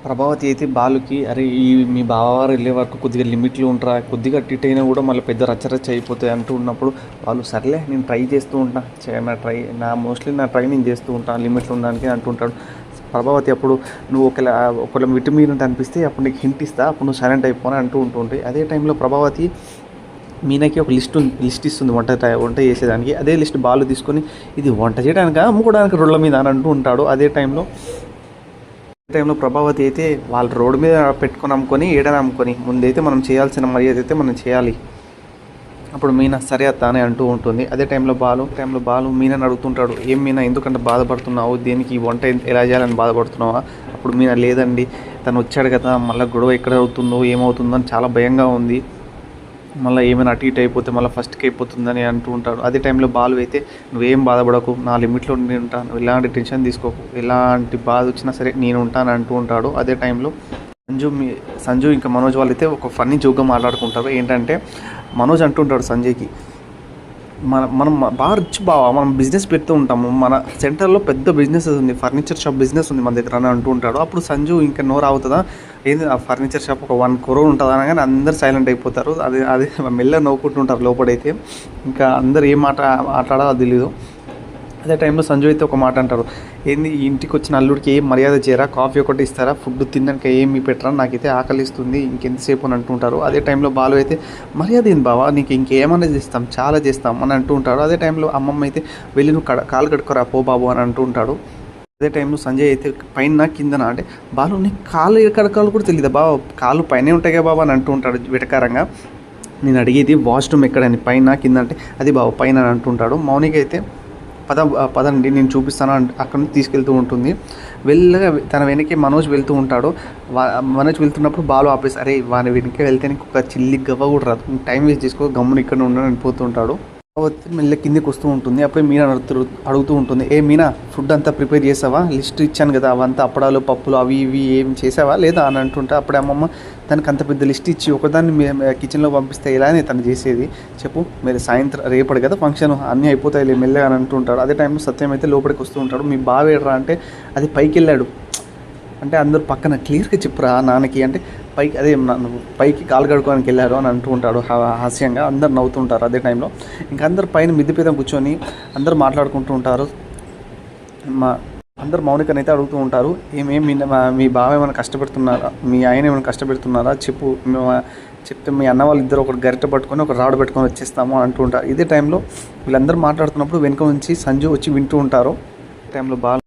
ప్రభావతి అయితే బాలుకి అరే మీ బావవారు వెళ్ళే వరకు కొద్దిగా లిమిట్లు ఉంటారా, కొద్దిగా అటు ఇటు అయినా కూడా మళ్ళీ పెద్ద రచ్చరచ్చ అయిపోతాయి అంటూ ఉన్నప్పుడు వాళ్ళు సర్లే నేను ట్రై చేస్తూ ఉంటా, మోస్ట్లీ నా ట్రై నేను చేస్తూ ఉంటాను లిమిట్లు ఉండడానికి అంటుంటాడు. ప్రభావతి అప్పుడు నువ్వు ఒకవేళ విటమిన్ అనిపిస్తే అప్పుడు నీకు హింట్ ఇస్తా, అప్పుడు నువ్వు సైలెంట్ అయిపోని అంటూ ఉంటుంటాయి. అదే టైంలో ప్రభావతి మీనాకి ఒక లిస్ట్ ఇస్తుంది వంట చేసేదానికి. అదే లిస్ట్ బాలు తీసుకొని ఇది వంట చేయడానికి అమ్ముకోవడానికి రోడ్ల మీద అని అంటూ ఉంటాడు. అదే టైంలో ప్రభావతి అయితే వాళ్ళ రోడ్డు మీద పెట్టుకొని అమ్ముకొని ఏడని అమ్ముకొని ముందైతే మనం చేయాల్సిన మర్యాద అయితే మనం చేయాలి. అప్పుడు మీనా సరే అత్త అని అంటూ ఉంటుంది. అదే టైంలో బాలు మీనాని అడుగుతుంటాడు, ఏం మీనా ఎందుకంటే బాధపడుతున్నావు, దేనికి ఈ వంట ఎలా చేయాలని బాధపడుతున్నావా? అప్పుడు మీనా లేదండి తను వచ్చాడు కదా మళ్ళీ గొడవ ఎక్కడ అవుతుందో ఏమవుతుందో అని చాలా భయంగా ఉంది, మళ్ళీ ఏమైనా అటు ఇటు అయిపోతే మళ్ళీ ఫస్ట్కి అయిపోతుందని అంటూ ఉంటాడు. అదే టైంలో బాలు అయితే నువ్వేం బాధపడకు, నా లిమిట్లో నేను ఉంటాను, ఎలాంటి టెన్షన్ తీసుకోకు, ఎలాంటి బాధ వచ్చినా సరే నేను ఉంటాను అంటూ ఉంటాడు. అదే టైంలో సంజు ఇంకా మనోజ్ వాళ్ళు అయితే ఒక ఫన్నీ జోక్గా మాట్లాడుకుంటారు. ఏంటంటే మనోజ్ అంటుంటాడు సంజయ్కి, మనం బాగా రిచ్ బావా, మనం బిజినెస్ పెడుతూ ఉంటాము, మన సెంటర్లో పెద్ద బిజినెస్ ఉంది, ఫర్నిచర్ షాప్ బిజినెస్ ఉంది మన దగ్గర అని అంటూ ఉంటాడు. అప్పుడు సంజు ఇంకా నోరు అవుతుందా, ఏంది ఆ ఫర్నిచర్ షాప్ ఒక 1 crore ఉంటుంది అనగానే అందరు సైలెంట్ అయిపోతారు. అదే మెల్ల నవ్వుకుంటుంటారు లోపడైతే, ఇంకా అందరు ఏం మాట్లాడాలో అది తెలీదు. అదే టైంలో సంజు అయితే ఒక మాట అంటారు, ఏంది ఇంటికి వచ్చిన అల్లుడికి ఏం మర్యాద చేయరా, కాఫీ ఒకటి ఇస్తారా, ఫుడ్ తిన్నాక ఏమి పెట్టరా, నాకైతే ఆకలిస్తుంది ఇంకెంతసేపు అని అంటుంటారు. అదే టైంలో బాలు అయితే మర్యాద ఏంది బావా, నీకు ఇంకేమన్నా చేస్తాం, చాలా చేస్తాం అని అంటూ ఉంటాడు. అదే టైంలో అమ్మమ్మ అయితే వెళ్ళి నువ్వు కాలు కడుక్కోరా పో బాబు అని అంటూ ఉంటాడు. అదే టైంలో సంజయ్ అయితే పైన కిందన అంటే బాలు నీకు కాలు కడకాలు కూడా తెలియదా బాబా, కాలు పైనే ఉంటాయి బాబా అని అంటూ ఉంటాడు వెటకారంగా. నేను అడిగేది వాష్రూమ్ ఎక్కడని, పైన కింద అంటే అది బాబు పైన అని అంటుంటాడు. మౌనిక అయితే పదండి నేను చూపిస్తాను అక్కడ నుంచి తీసుకెళ్తూ ఉంటుంది. తన వెనకే మనోజ్ వెళ్తూ ఉంటాడు. మనోజ్ వెళ్తున్నప్పుడు బాలు ఆపేసి అరే వాని వెనకే వెళ్తే నీకు ఒక చిల్లి గవ్వ కూడా రాదు, టైం వేస్ట్ చేసుకో గమ్మున ఇక్కడ ఉండని పోతుంటాడు. మెల్ల కిందికి వస్తూ ఉంటుంది. అప్పుడే మీనా అడుగుతూ ఉంటుంది, ఏ మీనా ఫుడ్ అంతా ప్రిపేర్ చేసావా, లిస్ట్ ఇచ్చాను కదా అవంతా అప్పడాలు పప్పులు అవి ఇవి ఏం చేసావా లేదా అని అంటుంటే అప్పుడే అమ్మమ్మ తనకు అంత పెద్ద లిస్ట్ ఇచ్చి ఒకదాన్ని కిచెన్లో పంపిస్తే ఇలానే తను చేసేది, చెప్పు మీరు సాయంత్రం రేపటి కదా ఫంక్షన్ అన్నీ అయిపోతాయి మెల్లగా అని అంటుంటాడు. అదే టైంలో సత్యం అయితే లోపలికి వస్తూ ఉంటాడు. మీ బావ ఏడరా అంటే అది పైకి వెళ్ళాడు అంటే అందరూ పక్కన క్లియర్గా చెప్పురా నాన్నకి అంటే పైకి కాలు కడుకోవడానికి వెళ్ళారు అని అంటూ ఉంటాడు హాస్యంగా. అందరు నవ్వుతుంటారు. అదే టైంలో ఇంకా అందరు పైన మిద్దె మీద కూర్చొని అందరు మాట్లాడుకుంటూ ఉంటారు. అందరు మౌనికని అయితే అడుగుతూ ఉంటారు, మీ బావ ఏమైనా కష్టపెడుతున్నారా, మీ ఆయన ఏమైనా కష్టపెడుతున్నారా చెప్తే మీ అన్న వాళ్ళు ఇద్దరు ఒకటి గరిట పట్టుకొని ఒక రాడు పెట్టుకొని వచ్చేస్తాము అని అంటూ ఉంటారు. ఇదే టైంలో వీళ్ళందరూ మాట్లాడుతున్నప్పుడు వెనుక నుంచి సంజు వచ్చి వింటూ ఉంటారు. టైంలో బాగా